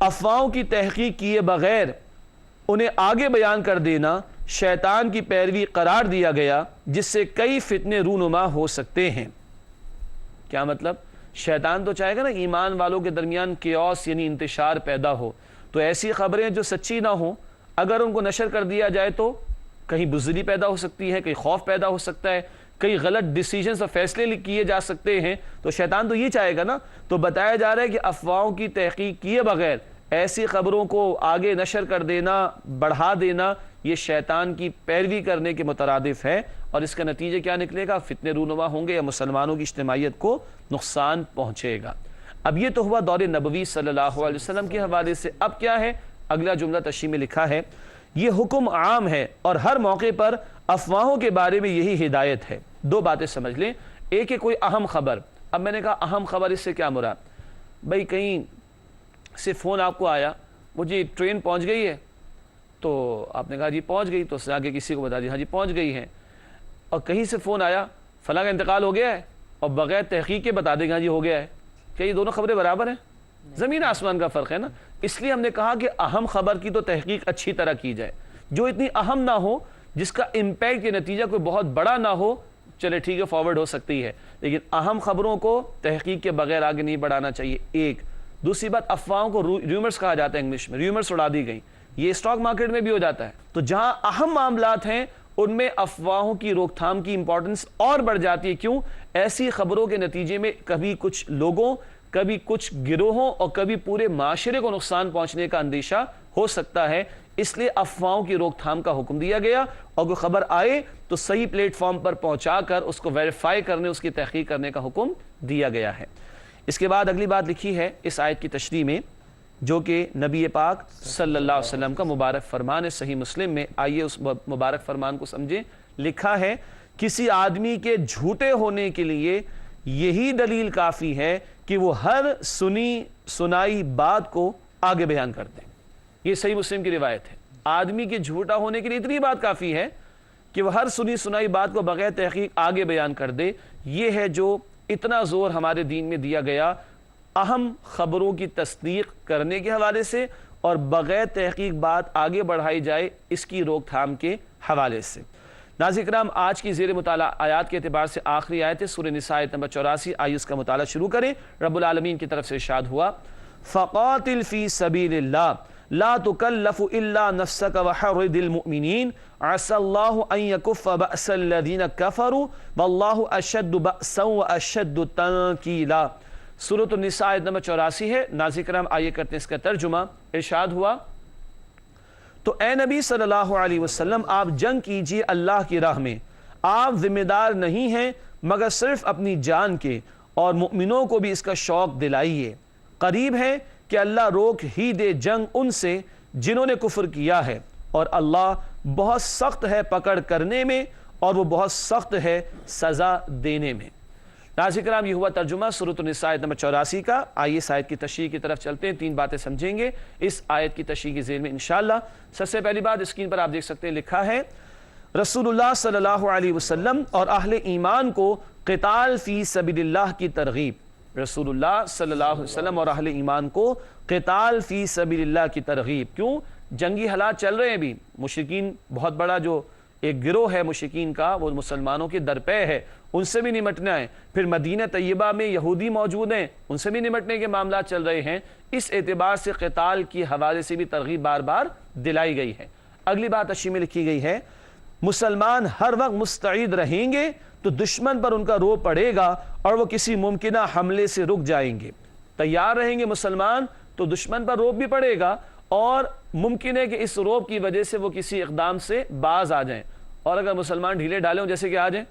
افواہوں کی تحقیق کیے بغیر انہیں آگے بیان کر دینا شیطان کی پیروی قرار دیا گیا، جس سے کئی فتنے رونما ہو سکتے ہیں۔ کیا مطلب؟ شیطان تو چاہے گا نا ایمان والوں کے درمیان کیوس یعنی انتشار پیدا ہو، تو ایسی خبریں جو سچی نہ ہوں اگر ان کو نشر کر دیا جائے تو کہیں بزدلی پیدا ہو سکتی ہے، کہیں خوف پیدا ہو سکتا ہے، کئی غلط ڈیسیجنز اور فیصلے کیے جا سکتے ہیں، تو شیطان تو یہ چاہے گا نا۔ تو بتایا جا رہا ہے کہ افواہوں کی تحقیق کیے بغیر ایسی خبروں کو آگے نشر کر دینا، بڑھا دینا، یہ شیطان کی پیروی کرنے کے مترادف ہے، اور اس کا نتیجہ کیا نکلے گا؟ فتنے رونما ہوں گے یا مسلمانوں کی اجتماعیت کو نقصان پہنچے گا۔ اب یہ تو ہوا دور نبوی صلی اللہ علیہ وسلم کے حوالے سے۔ اب کیا ہے؟ اگلا جملہ تشریح میں لکھا ہے یہ حکم عام ہے اور ہر موقع پر افواہوں کے بارے میں یہی ہدایت ہے۔ دو باتیں سمجھ لیں، ایک ہے کوئی اہم خبر۔ اب میں نے کہا اہم خبر، اس سے کیا مراد؟ بھئی کہیں سے فون آپ کو آیا، وہ جی ٹرین پہنچ گئی ہے، تو آپ نے کہا جی پہنچ گئی، تو اس سے آگے کسی کو بتا دیا ہاں جی پہنچ گئی ہے۔ اور کہیں سے فون آیا فلاں کا انتقال ہو گیا ہے، اور بغیر تحقیق کے بتا دے گا جی ہو گیا ہے۔ کیا یہ دونوں خبریں برابر ہیں؟ زمین آسمان کا فرق ہے نا۔ اس لیے ہم نے کہا کہ اہم خبر کی تو تحقیق اچھی طرح کی جائے، جو اتنی اہم نہ ہو، جس کا امپیکٹ یا نتیجہ کوئی بہت بڑا نہ ہو، چلے ٹھیک ہے فارورڈ ہو سکتی ہے، لیکن اہم خبروں کو تحقیق کے بغیر آگے نہیں بڑھانا چاہیے۔ ایک دوسری بات، افواہوں کو ریومرز کہا جاتا ہے انگلش میں، ریومرز اڑا دی گئی، یہ اسٹاک مارکیٹ میں بھی ہو جاتا ہے۔ تو جہاں اہم معاملات ہیں ان میں افواہوں کی روک تھام کی امپورٹنس اور بڑھ جاتی ہے۔ کیوں؟ ایسی خبروں کے نتیجے میں کبھی کچھ لوگوں، کبھی کچھ گروہوں اور کبھی پورے معاشرے کو نقصان پہنچنے کا اندیشہ ہو سکتا ہے، اس لیے افواہوں کی روک تھام کا حکم دیا گیا، اور کوئی خبر آئے تو صحیح پلیٹ فارم پر پہنچا کر اس کو ویریفائی کرنے، اس کی تحقیق کرنے کا حکم دیا گیا ہے۔ اس کے بعد اگلی بات لکھی ہے اس آیت کی تشریح میں، جو کہ نبی پاک صلی اللہ علیہ وسلم کا مبارک فرمان ہے صحیح مسلم میں۔ آئیے اس مبارک فرمان کو سمجھیں۔ لکھا ہے کسی آدمی کے جھوٹے ہونے کے لیے یہی دلیل کافی ہے کہ وہ ہر سنی سنائی بات کو آگے بیان کرتے ہیں۔ یہ صحیح مسلم کی روایت ہے۔ آدمی کے جھوٹا ہونے کے لیے اتنی بات کافی ہے کہ وہ ہر سنی سنائی بات کو بغیر تحقیق آگے بیان کر دے۔ یہ ہے جو اتنا زور ہمارے دین میں دیا گیا اہم خبروں کی تصدیق کرنے کے حوالے سے، اور بغیر تحقیق بات آگے بڑھائی جائے اس کی روک تھام کے حوالے سے۔ ناظرین کرام، آج کی زیر مطالعہ آیات کے اعتبار سے آخری آیت ہے سورہ نساء آیت نمبر 84۔ آئیے اس کا مطالعہ شروع کریں۔ رب العالمین کی طرف سے ارشاد ہوا فَقَاتِلْ فِي سَبِيلِ اللَّهِ لا تكلف الا نفسك وحرض المؤمنين عسى الله ان يكف باس الذين كفروا والله اشد باسا واشد تنكيلا۔ سورۃ النساء آیت نمبر 84 ہے۔ ناظرین کرام، آئیے کرتے ہیں اس کا ترجمہ۔ ارشاد ہوا تو اے نبی صلی اللہ علیہ وسلم، آپ جنگ کیجئے اللہ کی راہ میں، آپ ذمہ دار نہیں ہیں مگر صرف اپنی جان کے، اور مؤمنوں کو بھی اس کا شوق دلائیے۔ قریب ہے کہ اللہ روک ہی دے جنگ ان سے جنہوں نے کفر کیا ہے، اور اللہ بہت سخت ہے پکڑ کرنے میں، اور وہ بہت سخت ہے سزا دینے میں۔ ناظرین کرام، یہ ہوا ترجمہ سورۃ النساء آیت نمبر 84 کا۔ آئیے اس آیت کی تشریح کی طرف چلتے ہیں، 3 باتیں سمجھیں گے اس آیت کی تشریح کے ذیل میں انشاءاللہ۔ سب سے پہلی بات اسکرین پر آپ دیکھ سکتے ہیں، لکھا ہے رسول اللہ صلی اللہ علیہ وسلم اور اہل ایمان کو قتال فی سبیل اللہ کی ترغیب۔ رسول اللہ صلی اللہ علیہ وسلم اور اہل ایمان کو قتال فی سبیل اللہ کی ترغیب۔ کیوں؟ جنگی حالات چل رہے ہیں بھی، مشرکین بہت بڑا جو ایک گروہ ہے مشرکین کا، وہ مسلمانوں کے درپے ہے، ان سے بھی نمٹنا ہے۔ پھر مدینہ طیبہ میں یہودی موجود ہیں، ان سے بھی نمٹنے کے معاملات چل رہے ہیں۔ اس اعتبار سے قتال کی حوالے سے بھی ترغیب بار بار دلائی گئی ہے۔ اگلی بات اشی میں لکھی گئی ہے، مسلمان ہر وقت مستعد رہیں گے تو دشمن پر ان کا رو پڑے گا اور وہ کسی ممکنہ حملے سے رک جائیں گے۔ تیار رہیں گے مسلمان تو دشمن پر روب بھی پڑے گا، اور ممکن ہے کہ اس روب کی وجہ سے وہ کسی اقدام سے باز آ جائیں، اور اگر مسلمان ڈھیلے ڈھالے ہوں جیسے کہ آ جائیں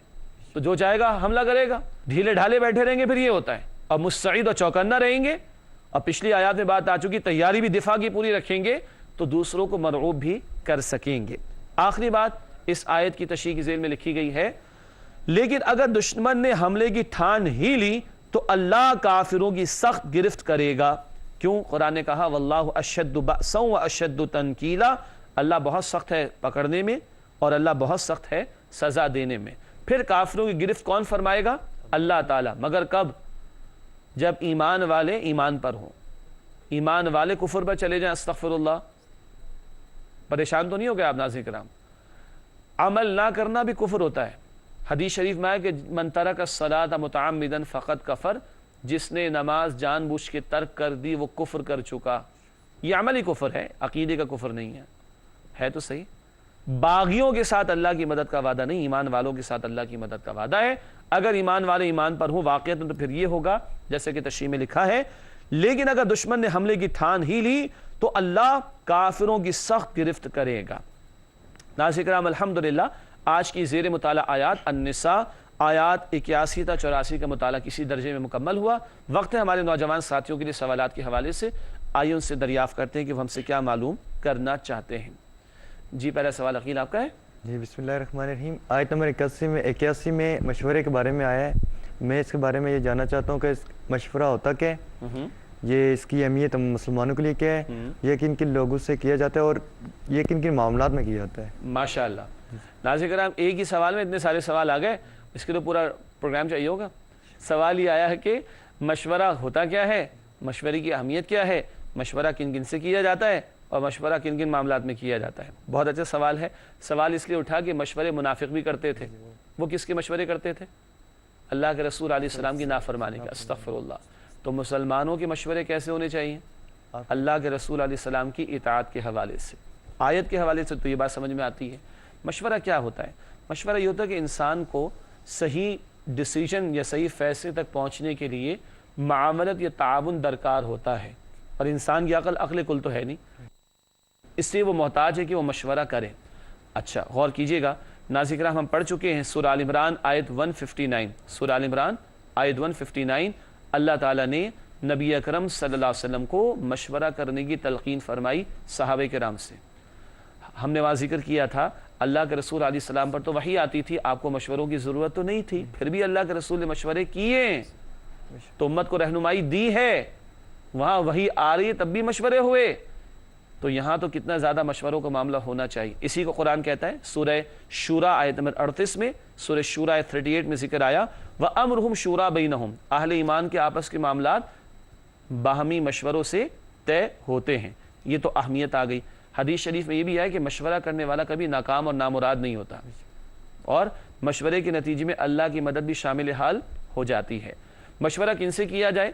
تو جو چاہے گا حملہ کرے گا۔ ڈھیلے ڈھالے بیٹھے رہیں گے پھر یہ ہوتا ہے، اور مستعد اور چوکنا رہیں گے، اور پچھلی آیات میں بات آ چکی، تیاری بھی دفاع کی پوری رکھیں گے تو دوسروں کو مرعوب بھی کر سکیں گے۔ آخری بات اس آیت کی تشریح کی ذیل میں لکھی گئی ہے، لیکن اگر دشمن نے حملے کی ٹھان ہی لی تو اللہ کافروں کی سخت گرفت کرے گا۔ کیوں؟ قرآن نے کہا واللہ اشد بأسا واشد تنکیلا، اللہ بہت سخت ہے پکڑنے میں اور اللہ بہت سخت ہے سزا دینے میں۔ پھر کافروں کی گرفت کون فرمائے گا؟ اللہ تعالیٰ۔ مگر کب؟ جب ایمان والے ایمان پر ہوں۔ ایمان والے کفر پر چلے جائیں، استغفر اللہ، پریشان تو نہیں ہو گئے آپ ناظرین کرام؟ عمل نہ کرنا بھی کفر ہوتا ہے۔ حدیث شریف میں ہے کہ من ترک الصلاۃ متعمدا فقد کفر، جس نے نماز جان بوجھ کے ترک کر دی وہ کفر کر چکا۔ یہ عملی کفر ہے، عقیدے کا کفر نہیں ہے تو صحیح۔ باغیوں کے ساتھ اللہ کی مدد کا وعدہ نہیں، ایمان والوں کے ساتھ اللہ کی مدد کا وعدہ ہے۔ اگر ایمان والے ایمان پر ہوں واقعات تو پھر یہ ہوگا جیسے کہ تشریح میں لکھا ہے، لیکن اگر دشمن نے حملے کی ٹھان ہی لی تو اللہ کافروں کی سخت گرفت کرے گا۔ ناظرین کرام، الحمدللہ آج کی زیر مطالعہ آیات النساء آیات 81 تا 84 کا مطالعہ کسی درجے میں مکمل ہوا۔ وقت ہے ہمارے نوجوان ساتھیوں کے لیے سوالات کے حوالے سے، آئیے ان سے دریافت کرتے ہیں کہ وہ ہم سے کیا معلوم کرنا چاہتے ہیں۔ جی پہلا سوال عقیل آپ کا ہے۔ جی بسم اللہ الرحمن الرحیم۔ آیت نمبر 81 میں مشورے کے بارے میں آیا ہے، میں اس کے بارے میں یہ جاننا چاہتا ہوں کہ مشورہ ہوتا کیا ہے، یہ اس کی اہمیت مسلمانوں کے لیے کیا ہے، یہ کن کن لوگوں سے کیا جاتا ہے اور یہ کن کن معاملات میں کیا جاتا ہے؟ ماشاءاللہ۔ ناظرین کرام، ایک ہی سوال میں اتنے سارے سوال آ گئے، اس کے تو پورا پروگرام چاہیے ہوگا۔ سوال یہ آیا ہے کہ مشورہ ہوتا کیا ہے، مشورے کی اہمیت کیا ہے، مشورہ کن کن سے کیا جاتا ہے، اور مشورہ کن کن معاملات میں کیا جاتا ہے۔ بہت اچھا سوال ہے۔ سوال اس لیے اٹھا کہ مشورے منافق بھی کرتے تھے۔ وہ کس کے مشورے کرتے تھے؟ اللہ کے رسول علیہ السلام کی نافرمانی کا، استغفر اللہ۔ تو مسلمانوں کے مشورے کیسے ہونے چاہیے؟ اللہ کے رسول علیہ السلام کی اطاعت کے حوالے سے، آیت کے حوالے سے تو یہ بات سمجھ میں آتی ہے۔ مشورہ کیا ہوتا ہے؟ مشورہ یہ ہوتا ہے کہ انسان کو صحیح ڈیسیجن یا صحیح فیصلے تک پہنچنے کے لیے معاونت یا تعاون درکار ہوتا ہے، اور انسان کی عقل کل تو ہے نہیں، اس لیے وہ محتاج ہے کہ وہ مشورہ کرے۔ اچھا غور کیجئے گا ناظرین کرام، ہم پڑھ چکے ہیں سورہ آل عمران آیت 159، سورہ آل عمران آیت 159، اللہ تعالیٰ نے نبی اکرم صلی اللہ علیہ وسلم کو مشورہ کرنے کی تلقین فرمائی صحابہ کرام سے۔ ہم نے وہاں ذکر کیا تھا اللہ کے رسول علیہ السلام پر تو وحی آتی تھی، آپ کو مشوروں کی ضرورت تو نہیں تھی، پھر بھی اللہ کے رسول نے مشورے کیے تو امت کو رہنمائی دی ہے۔ وہاں وحی آ رہی ہے تب بھی مشورے ہوئے، تو یہاں تو کتنا زیادہ مشوروں کا معاملہ ہونا چاہیے۔ اسی کو قرآن کہتا ہے سورہ شورا آیت نمبر 38 میں، سورہ شورا آیت 38 میں ذکر آیا وَأَمْرُهُمْ شُورَا بَيْنَهُمْ، اہل ایمان کے آپس کے معاملات باہمی مشوروں سے طے ہوتے ہیں۔ یہ تو اہمیت آ گئی۔ حدیث شریف میں یہ بھی ہے کہ مشورہ کرنے والا کبھی ناکام اور نامراد نہیں ہوتا، اور مشورے کے نتیجے میں اللہ کی مدد بھی شامل حال ہو جاتی ہے۔ مشورہ کن سے کیا جائے؟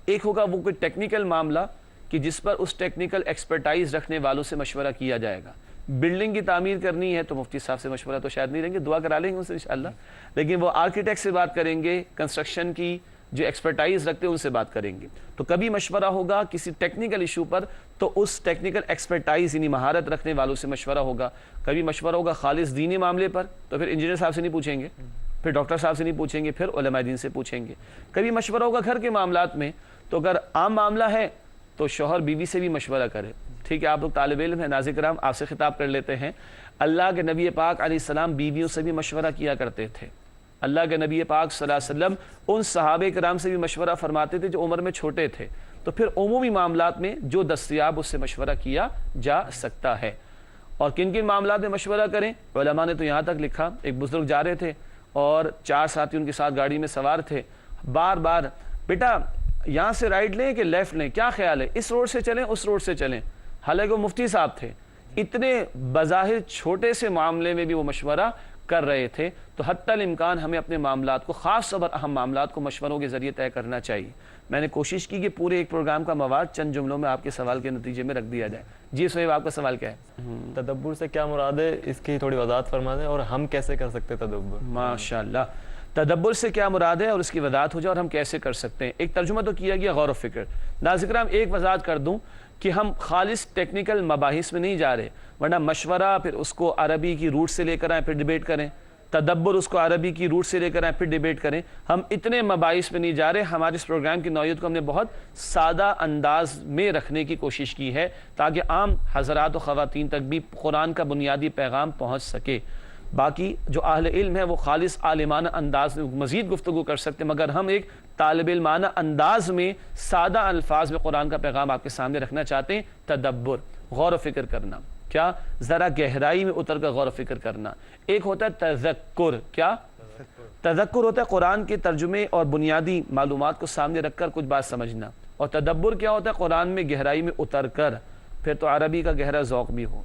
ایک ہوگا وہ کوئی ٹیکنیکل معاملہ کہ جس پر اس ٹیکنیکل ایکسپرٹائز رکھنے والوں سے مشورہ کیا جائے گا۔ بلڈنگ کی تعمیر کرنی ہے تو مفتی صاحب سے مشورہ تو شاید نہیں لیں گے، دعا کرا لیں گے ان سے انشاءاللہ، لیکن وہ آرکیٹیکٹ سے بات کریں گے، کنسٹرکشن کی جو ایکسپرٹائز رکھتے ہیں ان سے بات کریں گے۔ تو کبھی مشورہ ہوگا کسی ٹیکنیکل ایشو پر تو اس ٹیکنیکل ایکسپرٹائز یعنی مہارت رکھنے والوں سے مشورہ ہوگا۔ کبھی مشورہ ہوگا خالص دینی معاملے پر تو پھر انجینئر صاحب سے نہیں پوچھیں گے، پھر ڈاکٹر صاحب سے نہیں پوچھیں گے، پھر علماء دین سے پوچھیں گے۔ کبھی مشورہ ہوگا گھر کے معاملات میں، تو اگر عام معاملہ ہے تو شوہر بیوی سے بھی مشورہ کرے، ٹھیک ہے؟ آپ لوگ طالب علم ہیں، ناظرین کرام آپ سے خطاب کر لیتے ہیں۔ اللہ کے نبی پاک علیہ السلام بیویوں سے بھی مشورہ کیا کرتے تھے۔ اللہ کے نبی پاک صلی اللہ علیہ وسلم ان صحابہ کرام سے بھی مشورہ فرماتے تھے جو عمر میں چھوٹے تھے۔ تو پھر عمومی معاملات میں جو دستیاب اس سے مشورہ کیا جا سکتا ہے۔ اور کن کن معاملات میں مشورہ کریں؟ علماء نے تو یہاں تک لکھا، ایک بزرگ جا رہے تھے اور 4 ساتھی ان کے ساتھ گاڑی میں سوار تھے، بار بار بیٹا یہاں سے رائٹ لیں کہ لیفٹ لیں، کیا خیال ہے، اس روڈ سے چلیں اس روڈ سے چلیں؟ حالانکہ وہ مفتی صاحب تھے، اتنے بظاہر چھوٹے سے معاملے میں بھی وہ مشورہ کر رہے تھے۔ تو حتی الامکان ہمیں اپنے معاملات کو، خاص طور پر اہم معاملات کو مشوروں کے ذریعے طے کرنا چاہیے۔ میں نے کوشش کی کہ پورے ایک پروگرام کا مواد چند جملوں میں آپ کے سوال کے نتیجے میں رکھ دیا جائے۔ جی سہیب، آپ کا سوال کیا ہے؟ تدبر سے کیا مراد ہے، اس کی تھوڑی وضاحت فرما دیں، اور ہم کیسے کر سکتے ہیں تدبر؟ ماشاءاللہ، تدبر سے کیا مراد ہے اور اس کی وضاحت ہو جائے اور ہم کیسے کر سکتے ہیں۔ ایک ترجمہ تو کیا گیا غور و فکر۔ ناظرین کرام ایک وضاحت کر دوں کہ ہم خالص ٹیکنیکل مباحث میں نہیں جا رہے، ورنہ مشورہ پھر اس کو عربی کی روٹ سے لے کر آئیں پھر ڈیبیٹ کریں، تدبر اس کو عربی کی روٹ سے لے کر آئیں پھر ڈیبیٹ کریں۔ ہم اتنے مباحث میں نہیں جا رہے، ہمارے اس پروگرام کی نوعیت کو ہم نے بہت سادہ انداز میں رکھنے کی کوشش کی ہے تاکہ عام حضرات و خواتین تک بھی قرآن کا بنیادی پیغام پہنچ سکے۔ باقی جو اہل علم ہے وہ خالص عالمانہ انداز میں مزید گفتگو کر سکتے ہیں، مگر ہم ایک طالب علمانہ انداز میں سادہ الفاظ میں قرآن کا پیغام آپ کے سامنے رکھنا چاہتے ہیں۔ تدبر، غور و فکر کرنا، کیا ذرا گہرائی میں اتر کر غور و فکر کرنا۔ ایک ہوتا ہے تذکر، کیا تذکر ہوتا ہے قرآن کے ترجمے اور بنیادی معلومات کو سامنے رکھ کر کچھ بات سمجھنا، اور تدبر کیا ہوتا ہے قرآن میں گہرائی میں اتر کر، پھر تو عربی کا گہرا ذوق بھی ہو،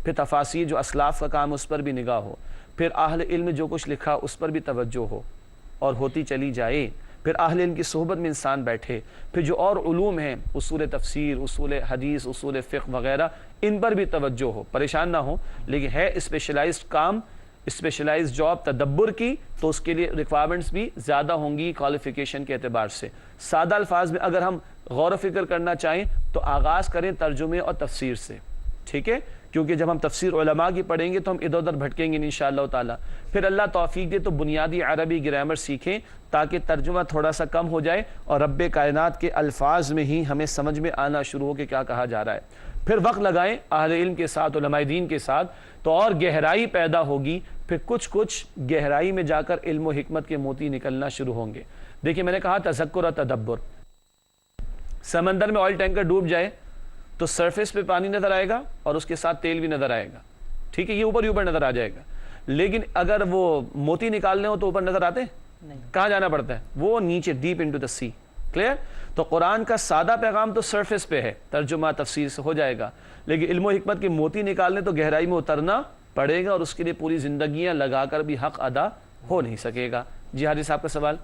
پھر تفاسیر جو اسلاف کا کام اس پر بھی نگاہ ہو، پھر اہل علم جو کچھ لکھا اس پر بھی توجہ ہو اور ہوتی چلی جائے، پھر اہل علم کی صحبت میں انسان بیٹھے، پھر جو اور علوم ہیں اصول تفسیر، اصول حدیث، اصول فقہ وغیرہ، ان پر بھی توجہ ہو، پریشان نہ ہو۔ لیکن ہے اسپیشلائزڈ کام، اسپیشلائزڈ جاب تدبر کی، تو اس کے لیے ریکوائرمنٹس بھی زیادہ ہوں گی کوالیفیکیشن کے اعتبار سے۔ سادہ الفاظ میں اگر ہم غور و فکر کرنا چاہیں تو آغاز کریں ترجمے اور تفسیر سے، ٹھیک ہے؟ کیونکہ جب ہم تفسیر علماء کی پڑھیں گے تو ہم ادھر ادھر بھٹکیں گے انشاءاللہ تعالی۔ پھر اللہ توفیق دے تو بنیادی عربی گرامر سیکھیں تاکہ ترجمہ تھوڑا سا کم ہو جائے اور رب کائنات کے الفاظ میں ہی ہمیں سمجھ میں آنا شروع ہو کہ کیا کہا جا رہا ہے۔ پھر وقت لگائیں اہل علم کے ساتھ، علماء دین کے ساتھ، تو اور گہرائی پیدا ہوگی، پھر کچھ گہرائی میں جا کر علم و حکمت کے موتی نکلنا شروع ہوں گے۔ دیکھیں میں نے کہا تذکر اور تدبر، سمندر میں آئل ٹینکر ڈوب جائے تو سرفیس پہ پانی نظر آئے گا اور اس کے ساتھ تیل بھی نظر آئے گا، ٹھیک ہے؟ یہ اوپر ہی اوپر نظر آ جائے گا۔ لیکن اگر وہ موتی نکالنے ہو تو اوپر نظر آتے ہیں؟ کہاں جانا پڑتا ہے؟ وہ نیچے، deep into the sea. Clear? تو قرآن کا سادہ پیغام تو سرفیس پہ ہے، ترجمہ تفسیر سے ہو جائے گا، لیکن علم و حکمت کے موتی نکالنے تو گہرائی میں اترنا پڑے گا، اور اس کے لیے پوری زندگیاں لگا کر بھی حق ادا ہو نہیں سکے گا۔ جی حاجی صاحب کا سوال۔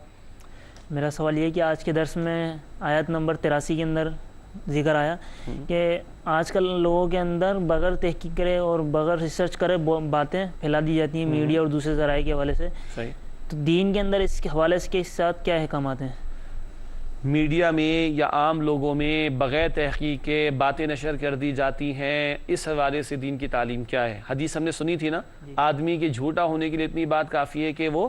میرا سوال یہ ہے کہ آج کے درس میں آیت نمبر 83 کے اندر ذکر آیا کہ آج کل لوگوں کے اندر بغیر تحقیق کرے اور بغیر ریسرچ کرے باتیں پھیلا دی جاتی ہیں میڈیا اور دوسرے ذرائع کے حوالے سے۔ صحیح۔ تو دین کے اندر اس کے حوالے سے کے ساتھ کیا احکامات ہیں؟ میڈیا میں یا عام لوگوں میں بغیر تحقیق کے باتیں نشر کر دی جاتی ہیں، اس حوالے سے دین کی تعلیم کیا ہے؟ حدیث ہم نے سنی تھی نا، آدمی کے جھوٹا ہونے کے لیے اتنی بات کافی ہے کہ وہ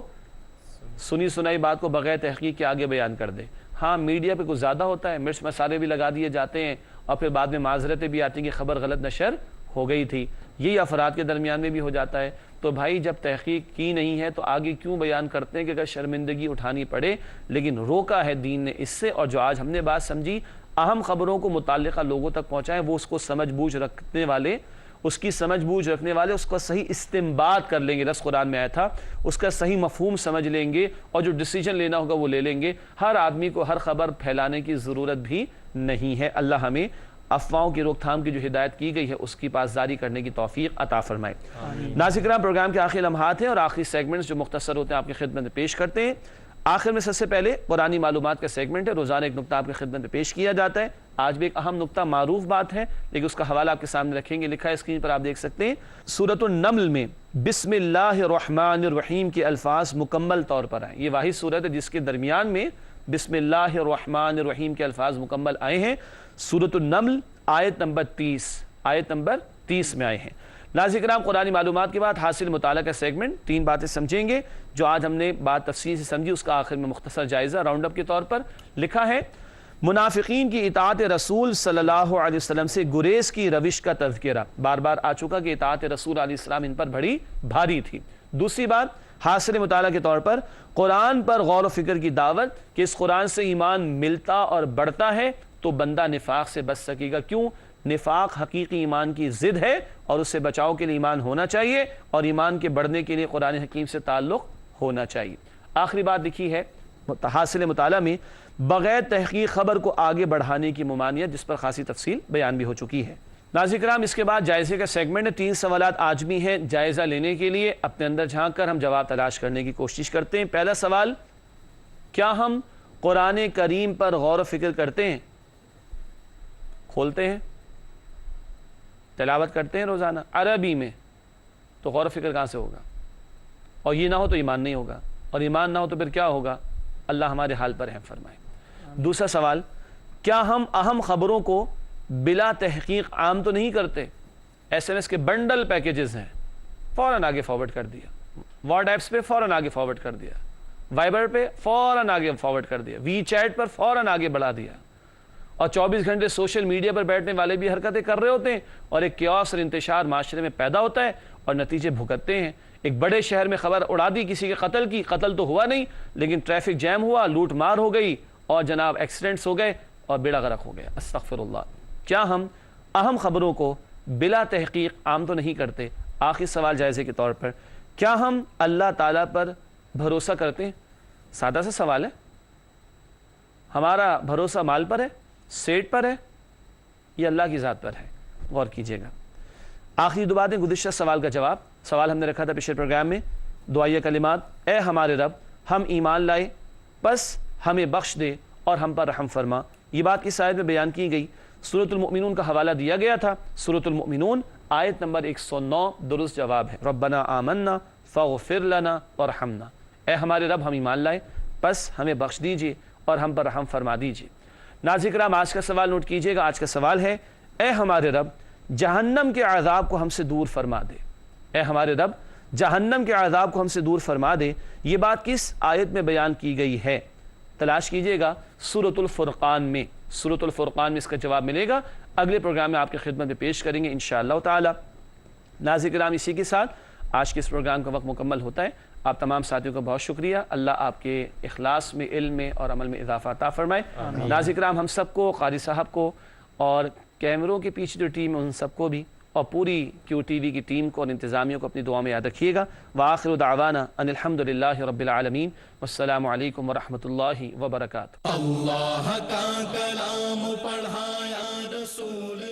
سنی سنائی بات کو بغیر تحقیق کے آگے بیان کر دے۔ ہاں میڈیا پہ کچھ زیادہ ہوتا ہے، مرچ مسالے بھی لگا دیے جاتے ہیں اور پھر بعد میں معذرتیں بھی آتی ہیں کہ خبر غلط نشر ہو گئی تھی، یہی افراد کے درمیان میں بھی ہو جاتا ہے۔ تو بھائی جب تحقیق کی نہیں ہے تو آگے کیوں بیان کرتے ہیں کہ اگر شرمندگی اٹھانی پڑے؟ لیکن روکا ہے دین نے اس سے، اور جو آج ہم نے بات سمجھی اہم خبروں کو متعلقہ لوگوں تک پہنچائیں، وہ اس کو سمجھ بوجھ رکھنے والے، اس کی سمجھ بوجھ رکھنے والے اس کا صحیح استنباط کر لیں گے، لفظ قرآن میں آیا تھا، اس کا صحیح مفہوم سمجھ لیں گے اور جو ڈیسیجن لینا ہوگا وہ لے لیں گے۔ ہر آدمی کو ہر خبر پھیلانے کی ضرورت بھی نہیں ہے۔ اللہ ہمیں افواہوں کی روک تھام کی جو ہدایت کی گئی ہے اس کی پاسداری کرنے کی توفیق عطا فرمائے۔ ناظرین کرام پروگرام کے آخری لمحات ہیں اور آخری سیگمنٹس جو مختصر ہوتے ہیں آپ کی خدمت میں پیش کرتے ہیں۔ آخر میں سب سے پہلے قرآنی معلومات کا سیگمنٹ ہے، روزانہ ایک نقطہ آپ کی خدمت میں پیش کیا جاتا ہے۔ آج بھی ایک اہم نقطہ معروف بات ہے لیکن اس کا حوالہ آپ کے سامنے رکھیں گے، لکھا ہے اسکرین پر آپ دیکھ سکتے ہیں۔ سورۃ النمل میں بسم اللہ الرحمن الرحیم کے الفاظ مکمل طور پر آئے، یہ واحد سورت ہے جس کے درمیان میں بسم اللہ الرحمن الرحیم کے الفاظ مکمل آئے ہیں۔ سورۃ النمل آیت نمبر 30 میں آئے ہیں۔ ناظرین کرام، قرآنی معلومات کے بعد حاصل مطالعہ کا سیگمنٹ، 3 باتیں سمجھیں گے جو آج ہم نے بات تفصیل سے سمجھی، اس کا آخر میں مختصر جائزہ راؤنڈ اپ کے طور پر لکھا ہے۔ منافقین کی اطاعت رسول صلی اللہ علیہ وسلم سے گریز کی روش کا تذکرہ، بار بار آ چکا کہ اطاعت رسول علیہ السلام ان پر بڑی بھاری تھی۔ دوسری بات حاصل مطالعہ کے طور پر قرآن پر غور و فکر کی دعوت کہ اس قرآن سے ایمان ملتا اور بڑھتا ہے تو بندہ نفاق سے بچ سکے گا۔ کیوں؟ نفاق حقیقی ایمان کی ضد ہے اور اس سے بچاؤ کے لیے ایمان ہونا چاہیے، اور ایمان کے بڑھنے کے لیے قرآن حکیم سے تعلق ہونا چاہیے۔ آخری بات لکھی ہے حاصل مطالعہ میں بغیر تحقیق خبر کو آگے بڑھانے کی ممانعت، جس پر خاصی تفصیل بیان بھی ہو چکی ہے۔ ناظرین کرام، اس کے بعد جائزے کا سیگمنٹ ہے۔ 3 سوالات آج بھی ہیں، جائزہ لینے کے لیے اپنے اندر جھانک کر ہم جواب تلاش کرنے کی کوشش کرتے ہیں۔ پہلا سوال، کیا ہم قرآن کریم پر غور و فکر کرتے ہیں؟ کھولتے ہیں، تلاوت کرتے ہیں روزانہ عربی میں، تو غور و فکر کہاں سے ہوگا؟ اور یہ نہ ہو تو ایمان نہیں ہوگا، اور ایمان نہ ہو تو پھر کیا ہوگا؟ اللہ ہمارے حال پر رحم فرمائے۔ دوسرا سوال، کیا ہم اہم خبروں کو بلا تحقیق عام تو نہیں کرتے؟ ایس ایم ایس کے بنڈل پیکیجز ہیں، فوراً آگے فارورڈ کر دیا، واٹ ایپس پہ فوراً آگے فارورڈ کر دیا، وائبر پہ فوراً آگے فارورڈ کر دیا، وی چیٹ پر فوراً آگے بڑھا دیا، اور 24 گھنٹے سوشل میڈیا پر بیٹھنے والے بھی حرکتیں کر رہے ہوتے ہیں، اور ایک کیوس اور انتشار معاشرے میں پیدا ہوتا ہے اور نتیجے بھگتتے ہیں۔ ایک بڑے شہر میں خبر اڑا دی کسی کے قتل کی، قتل تو ہوا نہیں لیکن ٹریفک جیم ہوا، لوٹ مار ہو گئی، اور جناب ایکسیڈنٹس ہو گئے اور بیڑا غرق ہو گیا۔ استغفر اللہ۔ کیا ہم اہم خبروں کو بلا تحقیق عام تو نہیں کرتے؟ آخری سوال جائزے کے طور پر، کیا ہم اللہ تعالیٰ پر بھروسہ کرتے ہیں؟ سادہ سا سوال ہے۔ ہمارا بھروسہ مال پر ہے، سیٹ پر ہے، یا اللہ کی ذات پر ہے؟ غور کیجئے گا۔ آخری 2 باتیں، گزشتہ سوال کا جواب۔ سوال ہم نے رکھا تھا پچھلے پروگرام میں، دعائیہ کلمات، اے ہمارے رب ہم ایمان لائے بس ہمیں بخش دے اور ہم پر رحم فرما۔ یہ بات اس آیت میں بیان کی گئی، سورۃ المؤمنون کا حوالہ دیا گیا تھا۔ سورۃ المؤمنون آیت نمبر 109 درست جواب ہے، ربنا آمنا فاغفر لنا وارحمنا، اے ہمارے رب ہم ایمان لائے بس ہمیں بخش دیجئے اور ہم پر رحم فرما دیجئے۔ ناظرین کرام، آج کا سوال نوٹ کیجئے گا۔ آج کا سوال ہے، اے ہمارے رب جہنم کے عذاب کو ہم سے دور فرما دے، اے ہمارے رب جہنم کے عذاب کو ہم سے دور فرما دے۔ یہ بات کس آیت میں بیان کی گئی ہے؟ تلاش کیجئے گا سورۃ الفرقان میں، سورۃ الفرقان میں اس کا جواب ملے گا۔ اگلے پروگرام میں آپ کی خدمت میں پیش کریں گے انشاءاللہ تعالی۔ ناظرین کرام، اسی کے ساتھ آج کے اس پروگرام کا وقت مکمل ہوتا ہے۔ آپ تمام ساتھیوں کا بہت شکریہ۔ اللہ آپ کے اخلاص میں، علم میں اور عمل میں اضافہ عطا فرمائے۔ ناظرین کرام، ہم سب کو، قاری صاحب کو، اور کیمروں کے پیچھے جو ٹیم ہے ان سب کو بھی، اور پوری کیو ٹی وی کی ٹیم کو اور انتظامیہ کو اپنی دعا میں یاد رکھیے گا۔ وآخر دعوانا ان الحمدللہ رب العالمین، والسلام علیکم ورحمۃ اللہ وبرکاتہ۔ اللہ کا کلام پڑھا یا رسول